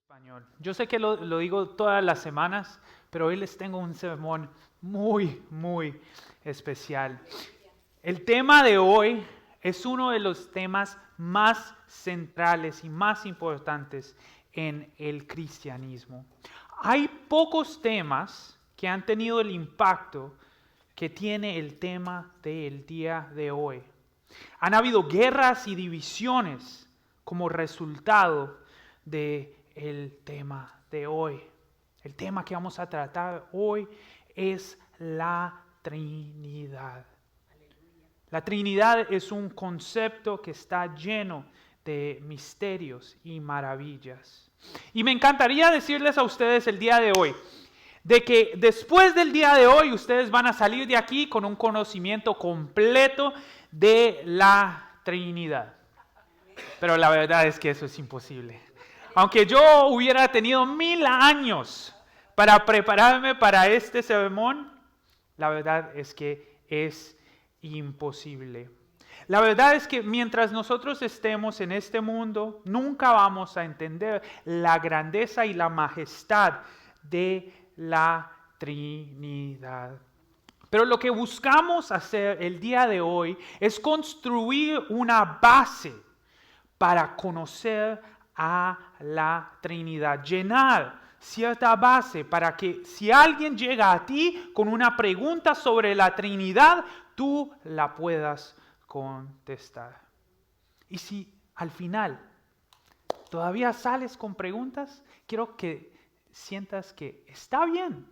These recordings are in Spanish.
Español. Yo sé que lo digo todas las semanas, pero hoy les tengo un sermón muy especial. El tema de hoy es uno de los temas más centrales y más importantes en el cristianismo. Hay pocos temas que han tenido el impacto que tiene el tema del día de hoy. Han habido guerras y divisiones como resultado del tema de hoy. El tema que vamos a tratar hoy es la Trinidad. La Trinidad es un concepto que está lleno de misterios y maravillas. Y me encantaría decirles a ustedes el día de hoy, de que después del día de hoy ustedes van a salir de aquí con un conocimiento completo de la Trinidad. Pero la verdad es que eso es imposible. Aunque yo hubiera tenido 1000 años para prepararme para este sermón, la verdad es que es imposible. La verdad es que mientras nosotros estemos en este mundo, nunca vamos a entender la grandeza y la majestad de la Trinidad. Pero lo que buscamos hacer el día de hoy es construir una base para conocer a la Trinidad, llenar cierta base para que si alguien llega a ti con una pregunta sobre la Trinidad, tú la puedas contestar. Y si al final todavía sales con preguntas, quiero que sientas que está bien,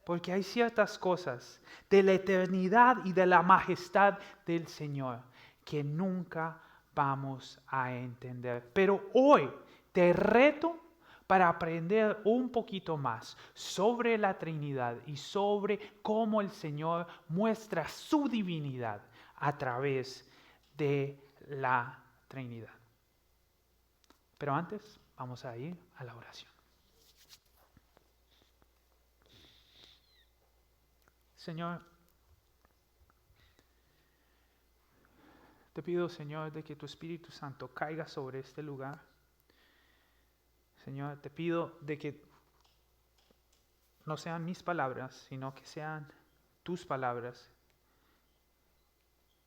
porque hay ciertas cosas de la eternidad y de la majestad del Señor que nunca vamos a entender. Pero hoy te reto para aprender un poquito más sobre la Trinidad y sobre cómo el Señor muestra su divinidad a través de la Trinidad. Pero antes vamos a ir a la oración. Señor, te pido, Señor, de que tu Espíritu Santo caiga sobre este lugar. Señor, te pido de que no sean mis palabras, sino que sean tus palabras.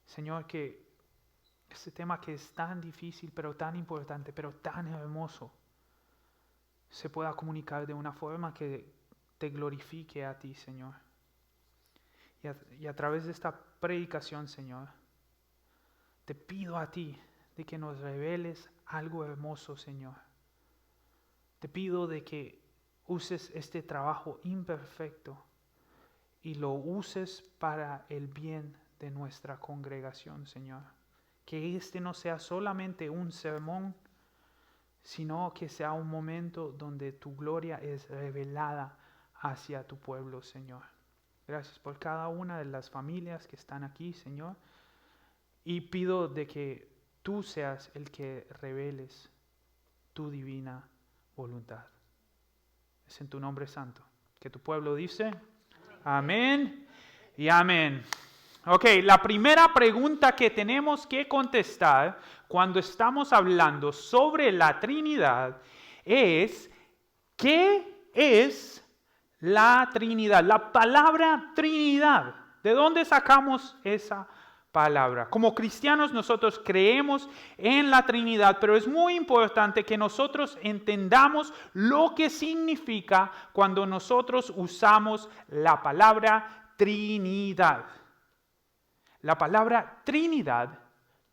Señor, que este tema que es tan difícil, pero tan importante, pero tan hermoso, se pueda comunicar de una forma que te glorifique a ti, Señor. Y a través de esta predicación, Señor, te pido a ti de que nos reveles algo hermoso, Señor. Te pido de que uses este trabajo imperfecto y lo uses para el bien de nuestra congregación, Señor. Que este no sea solamente un sermón, sino que sea un momento donde tu gloria es revelada hacia tu pueblo, Señor. Gracias por cada una de las familias que están aquí, Señor. Y pido de que tú seas el que reveles tu divina voluntad. Es en tu nombre santo que tu pueblo dice amén y amén. Ok, la primera pregunta que tenemos que contestar cuando estamos hablando sobre la Trinidad es: ¿qué es la Trinidad? La palabra Trinidad, ¿de dónde sacamos esa palabra? Como cristianos nosotros creemos en la Trinidad, pero es muy importante que nosotros entendamos lo que significa cuando nosotros usamos la palabra Trinidad. La palabra Trinidad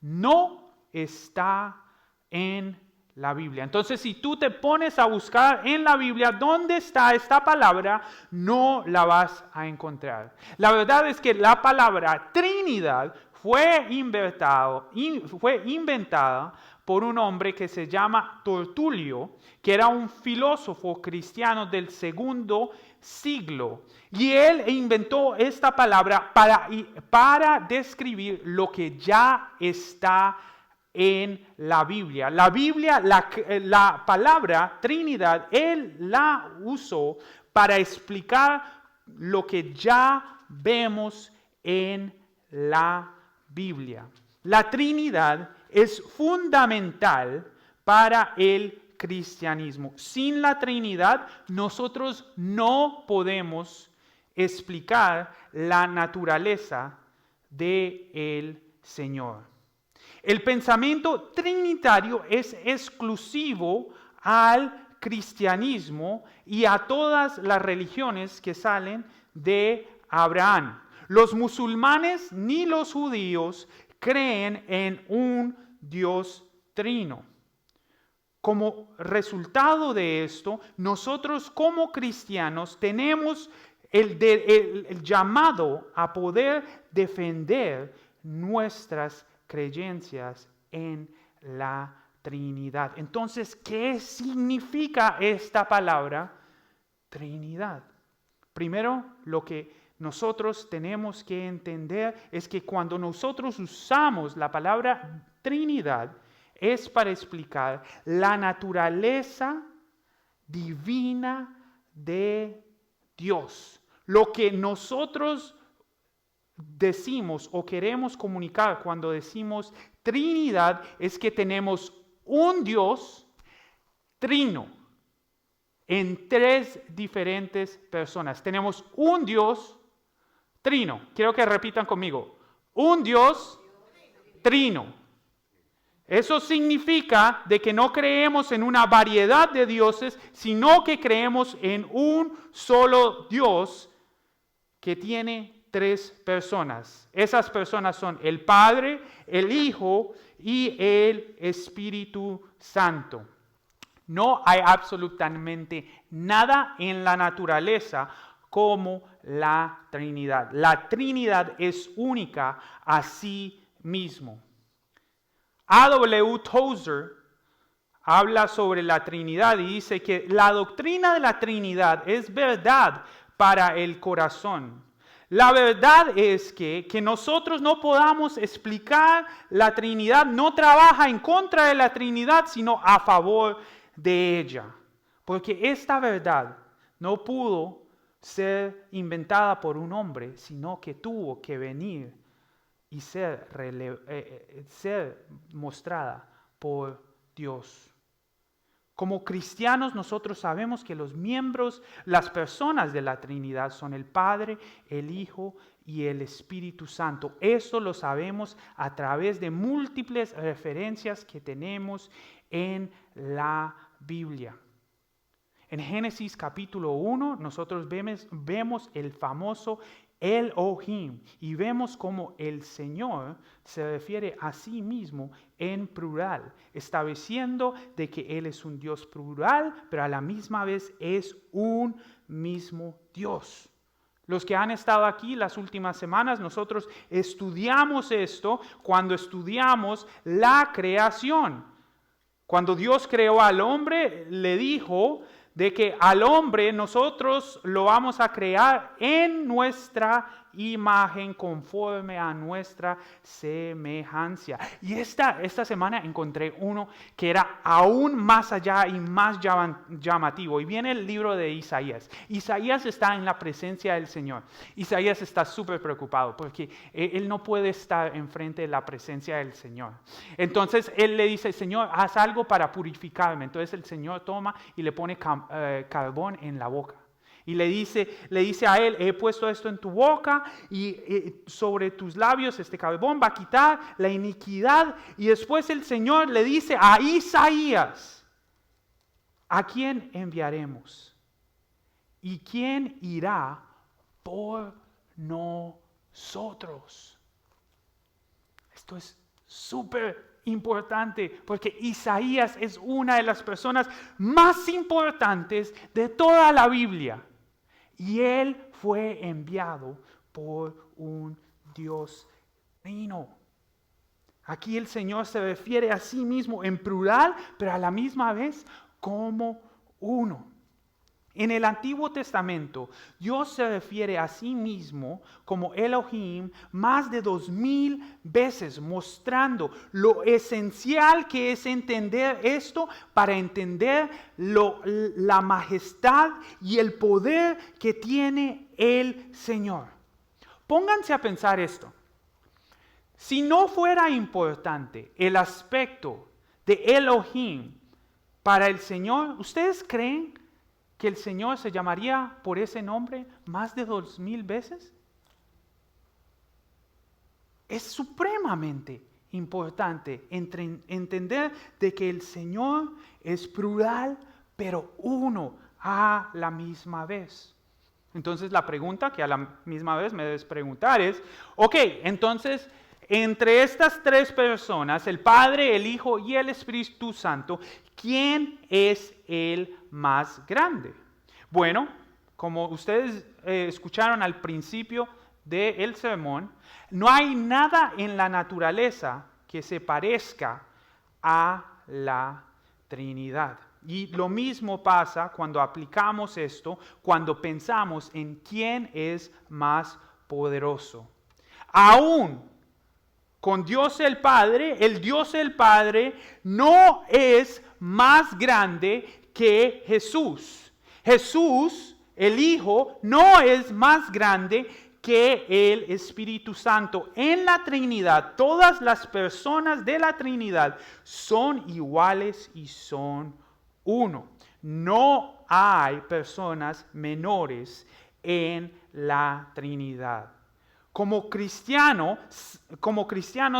no está en la Biblia. Entonces, si tú te pones a buscar en la Biblia dónde está esta palabra, no la vas a encontrar. La verdad es que la palabra Trinidad fue inventada por un hombre que se llama Tertulio, que era un filósofo cristiano del segundo siglo. Y él inventó esta palabra para describir lo que ya está en la Biblia. La Biblia, la palabra Trinidad, él la usó para explicar lo que ya vemos en la Biblia. La Trinidad es fundamental para el cristianismo. Sin la Trinidad, nosotros no podemos explicar la naturaleza del Señor. El pensamiento trinitario es exclusivo al cristianismo y a todas las religiones que salen de Abraham. Los musulmanes ni los judíos creen en un Dios trino. Como resultado de esto, nosotros como cristianos tenemos el llamado a poder defender nuestras creencias en la Trinidad. Entonces, ¿qué significa esta palabra Trinidad? Primero, lo que nosotros tenemos que entender es que cuando nosotros usamos la palabra Trinidad, es para explicar la naturaleza divina de Dios. Lo que nosotros decimos o queremos comunicar cuando decimos Trinidad es que tenemos un Dios trino en tres diferentes personas. Tenemos un Dios trino. Quiero que repitan conmigo. Un Dios trino. Eso significa de que no creemos en una variedad de dioses, sino que creemos en un solo Dios que tiene tres personas. Esas personas son el Padre, el Hijo y el Espíritu Santo. No hay absolutamente nada en la naturaleza como la Trinidad. La Trinidad es única a sí mismo. A.W. Tozer habla sobre la Trinidad y dice que la doctrina de la Trinidad es verdad para el corazón. La verdad es que nosotros no podamos explicar la Trinidad, no trabaja en contra de la Trinidad, sino a favor de ella. Porque esta verdad no pudo ser inventada por un hombre, sino que tuvo que venir y ser mostrada por Dios. Como cristianos nosotros sabemos que los miembros, las personas de la Trinidad son el Padre, el Hijo y el Espíritu Santo. Eso lo sabemos a través de múltiples referencias que tenemos en la Biblia. En Génesis capítulo 1 nosotros vemos el famoso Elohim y vemos cómo el Señor se refiere a sí mismo en plural, estableciendo de que Él es un Dios plural, pero a la misma vez es un mismo Dios. Los que han estado aquí las últimas semanas, nosotros estudiamos esto cuando estudiamos la creación. Cuando Dios creó al hombre, le dijo de que al hombre nosotros lo vamos a crear en nuestra imagen conforme a nuestra semejanza. Y esta semana encontré uno que era aún más allá y más llamativo. Y viene el libro de Isaías. Isaías está en la presencia del Señor. Isaías está súper preocupado porque él no puede estar enfrente de la presencia del Señor. Entonces él le dice, Señor, haz algo para purificarme. Entonces el Señor toma y le pone carbón en la boca. Y le dice a él, he puesto esto en tu boca y sobre tus labios este carbón va a quitar la iniquidad. Y después el Señor le dice a Isaías, ¿a quién enviaremos? ¿Y quién irá por nosotros? Esto es súper importante porque Isaías es una de las personas más importantes de toda la Biblia. Y él fue enviado por un Dios trino. Aquí el Señor se refiere a sí mismo en plural, pero a la misma vez como uno. En el Antiguo Testamento, Dios se refiere a sí mismo como Elohim más de 2000 veces, mostrando lo esencial que es entender esto para entender la majestad y el poder que tiene el Señor. Pónganse a pensar esto. Si no fuera importante el aspecto de Elohim para el Señor, ¿ustedes creen que el Señor se llamaría por ese nombre más de 2000 veces? Es supremamente importante entender de que el Señor es plural, pero uno a la misma vez. Entonces la pregunta que a la misma vez me debes preguntar es, ok, entonces entre estas tres personas, el Padre, el Hijo y el Espíritu Santo, ¿quién es el más grande? Bueno, como ustedes escucharon al principio del sermón, no hay nada en la naturaleza que se parezca a la Trinidad. Y lo mismo pasa cuando aplicamos esto, cuando pensamos en quién es más poderoso. Aún con Dios el Dios el Padre no es más grande que Jesús. Jesús, el Hijo, no es más grande que el Espíritu Santo. En la Trinidad, todas las personas de la Trinidad son iguales y son uno. No hay personas menores en la Trinidad. Como cristianos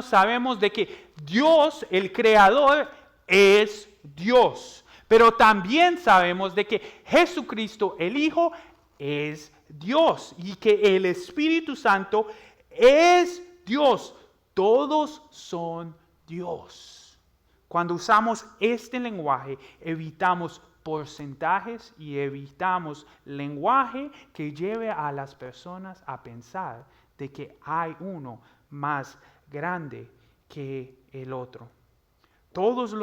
sabemos de que Dios, el Creador, es Dios. Pero también sabemos de que Jesucristo, el Hijo, es Dios y que el Espíritu Santo es Dios. Todos son Dios. Cuando usamos este lenguaje, evitamos porcentajes y evitamos lenguaje que lleve a las personas a pensar de que hay uno más grande que el otro. Todas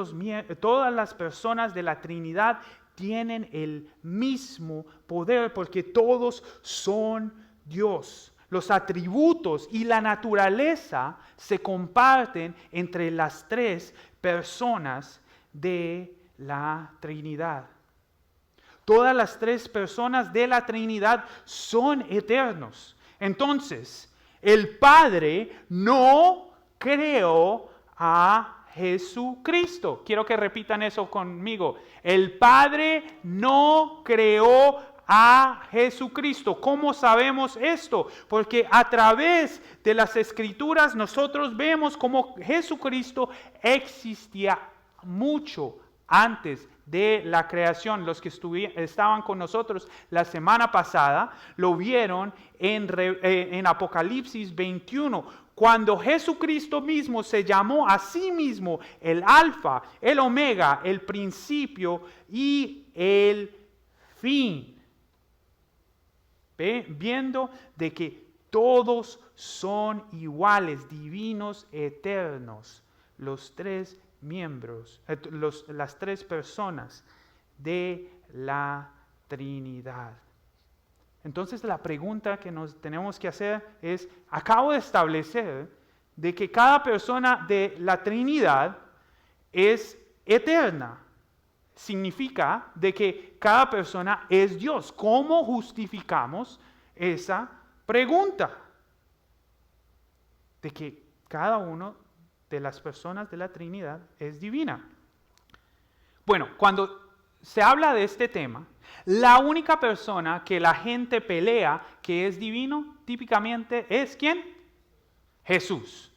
las personas de la Trinidad tienen el mismo poder porque todos son Dios. Los atributos y la naturaleza se comparten entre las tres personas de la Trinidad. Todas las tres personas de la Trinidad son eternos. Entonces, el Padre no creó a Jesucristo. Quiero que repitan eso conmigo. El Padre no creó a Jesucristo. ¿Cómo sabemos esto? Porque a través de las Escrituras nosotros vemos cómo Jesucristo existía mucho antes de la creación. Los que estaban con nosotros la semana pasada lo vieron en Apocalipsis 21. Cuando Jesucristo mismo se llamó a sí mismo el Alfa, el Omega, el principio y el fin. Viendo de que todos son iguales, divinos, eternos, los tres miembros, las tres personas de la Trinidad. Entonces la pregunta que nos tenemos que hacer es, acabo de establecer de que cada persona de la Trinidad es eterna. Significa de que cada persona es Dios. ¿Cómo justificamos esa pregunta? De que cada uno de las personas de la Trinidad es divina. Bueno, cuando se habla de este tema, la única persona que la gente pelea que es divino, típicamente es ¿quién? Jesús.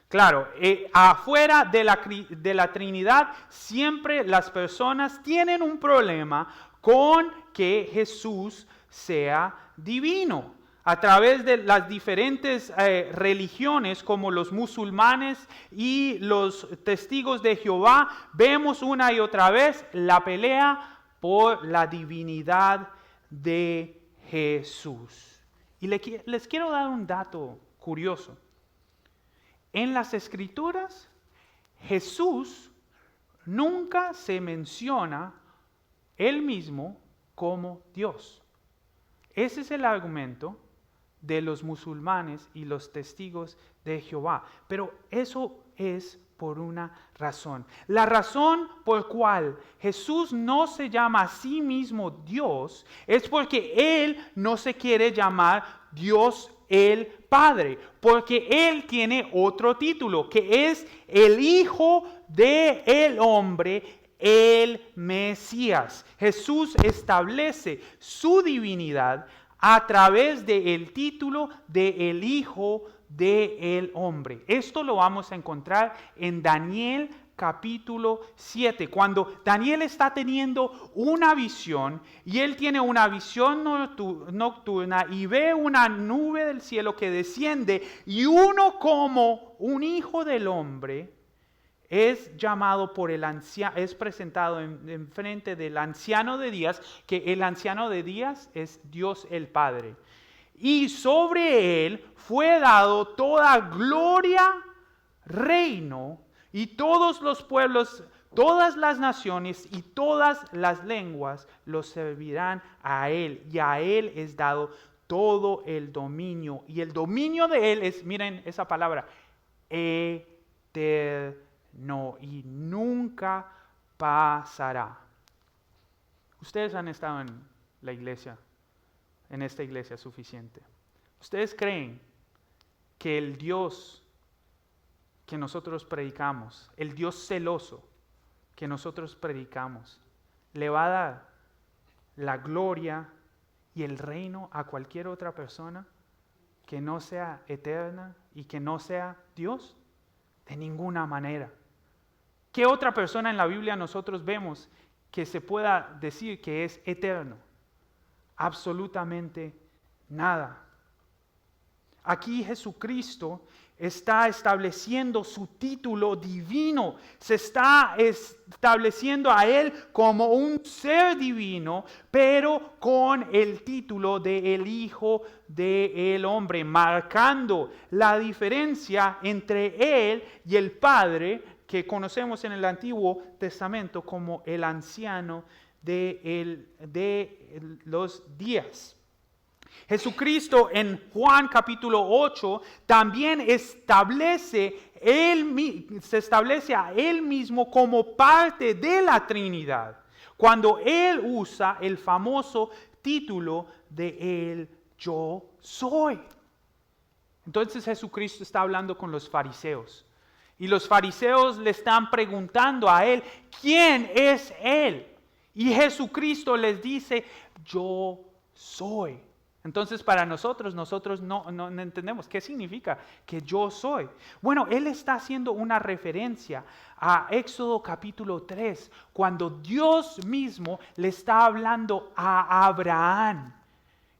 Claro, afuera de la Trinidad, siempre las personas tienen un problema con que Jesús sea divino. A través de las diferentes religiones como los musulmanes y los testigos de Jehová, vemos una y otra vez la pelea por la divinidad de Jesús. Y les quiero dar un dato curioso. En las Escrituras, Jesús nunca se menciona él mismo como Dios. Ese es el argumento de los musulmanes y los testigos de Jehová. Pero eso es por una razón. La razón por cual Jesús no se llama a sí mismo Dios es porque Él no se quiere llamar Dios el Padre, porque Él tiene otro título, que es el Hijo del Hombre el Mesías. Jesús establece su divinidad a través del título de el Hijo del Hombre. Esto lo vamos a encontrar en Daniel capítulo 7, cuando Daniel está teniendo una visión y él tiene una visión nocturna y ve una nube del cielo que desciende y uno como un hijo del hombre es llamado por el anciano, es presentado en frente del anciano de días, que el anciano de días es Dios el Padre. Y sobre él fue dado toda gloria, reino, y todos los pueblos, todas las naciones y todas las lenguas los servirán a él. Y a él es dado todo el dominio. Y el dominio de él es, miren esa palabra, eterno y nunca pasará. Ustedes han estado en la iglesia, en esta iglesia suficiente. ¿Ustedes creen que el Dios que nosotros predicamos, el Dios celoso que nosotros predicamos, le va a dar la gloria y el reino a cualquier otra persona que no sea eterna y que no sea Dios? De ninguna manera. ¿Qué otra persona en la Biblia nosotros vemos que se pueda decir que es eterno? Absolutamente nada. Aquí Jesucristo está estableciendo su título divino, se está estableciendo a Él como un ser divino, pero con el título de el Hijo del Hombre, marcando la diferencia entre Él y el Padre, que conocemos en el Antiguo Testamento como el anciano de los días. Jesucristo en Juan capítulo 8 también se establece a Él mismo como parte de la Trinidad, cuando Él usa el famoso título de el Yo Soy. Entonces Jesucristo está hablando con los fariseos y los fariseos le están preguntando a Él, ¿quién es Él? Y Jesucristo les dice, yo soy. Entonces para nosotros no entendemos qué significa que yo soy. Bueno, Él está haciendo una referencia a Éxodo capítulo 3, cuando Dios mismo le está hablando a Abraham.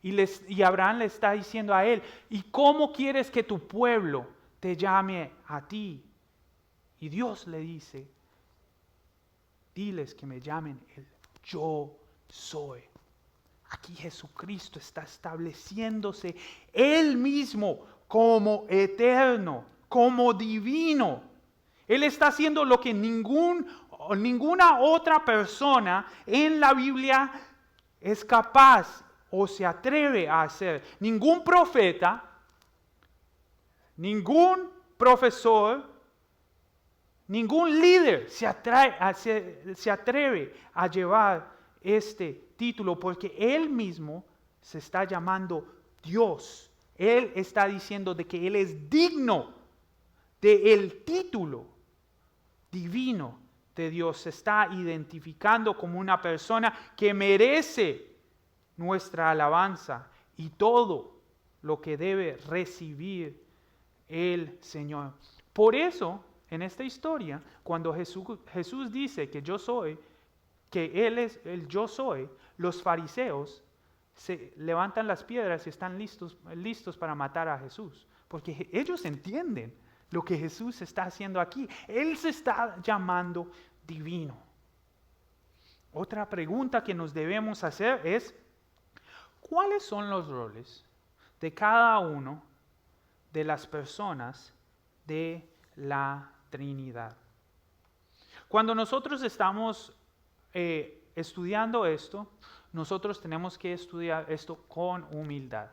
Y Abraham le está diciendo a él, ¿y cómo quieres que tu pueblo te llame a ti? Y Dios le dice, diles que me llamen el yo soy. Aquí Jesucristo está estableciéndose Él mismo como eterno, como divino. Él está haciendo lo que ninguna otra persona en la Biblia es capaz o se atreve a hacer. Ningún profeta, ningún profesor, ningún líder se atreve a llevar este título, porque Él mismo se está llamando Dios. Él está diciendo de que Él es digno del título divino de Dios. Se está identificando como una persona que merece nuestra alabanza y todo lo que debe recibir el Señor. Por eso, en esta historia, cuando Jesús dice que yo soy, que Él es el yo soy, los fariseos se levantan las piedras y están listos para matar a Jesús, porque ellos entienden lo que Jesús está haciendo aquí. Él se está llamando divino. Otra pregunta que nos debemos hacer es, ¿cuáles son los roles de cada uno de las personas de la Trinidad? Cuando nosotros estamos estudiando esto, nosotros tenemos que estudiar esto con humildad,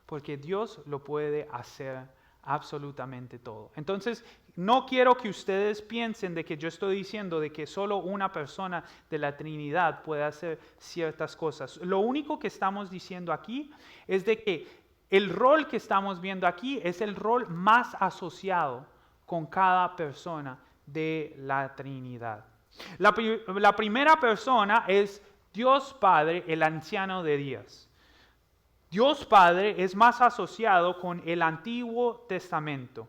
porque Dios lo puede hacer absolutamente todo. Entonces, no quiero que ustedes piensen de que yo estoy diciendo de que solo una persona de la Trinidad puede hacer ciertas cosas. Lo único que estamos diciendo aquí es de que el rol que estamos viendo aquí es el rol más asociado con cada persona de la Trinidad. La primera persona es Dios Padre, el anciano de días. Dios Padre es más asociado con el Antiguo Testamento.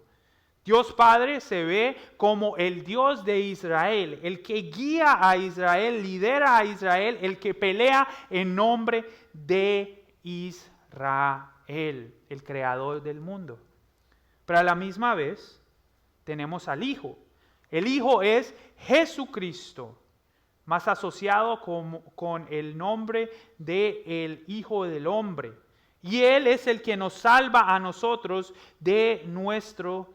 Dios Padre se ve como el Dios de Israel, el que guía a Israel, lidera a Israel, el que pelea en nombre de Israel, el creador del mundo. Pero a la misma vez tenemos al Hijo. El Hijo es Jesucristo, más asociado con el nombre de el Hijo del Hombre. Y Él es el que nos salva a nosotros de nuestros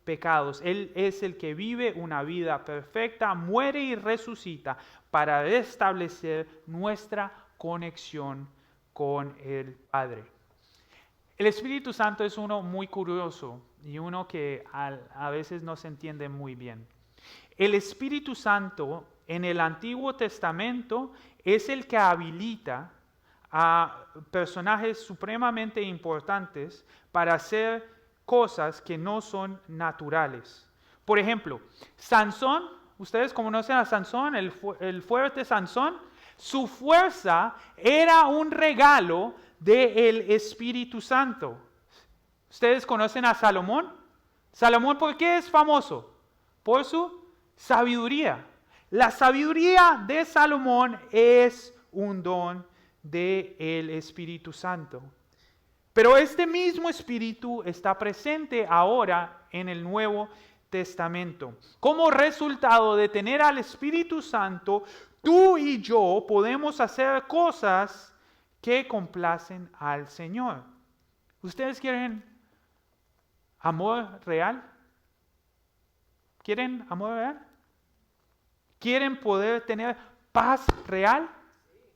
pecados. Él es el que vive una vida perfecta, muere y resucita para restablecer nuestra conexión con el Padre. El Espíritu Santo es uno muy curioso y uno que a veces no se entiende muy bien. El Espíritu Santo en el Antiguo Testamento es el que habilita a personajes supremamente importantes para hacer cosas que no son naturales. Por ejemplo, Sansón, ustedes conocen a Sansón, el fuerte Sansón, su fuerza era un regalo del Espíritu Santo. ¿Ustedes conocen a Salomón? Salomón, ¿por qué es famoso? Por su sabiduría. La sabiduría de Salomón es un don del Espíritu Santo. Pero este mismo Espíritu está presente ahora en el Nuevo Testamento. Como resultado de tener al Espíritu Santo, tú y yo podemos hacer cosas que complacen al Señor. ¿Ustedes quieren amor real? ¿Quieren amor real? ¿Quieren poder tener paz real?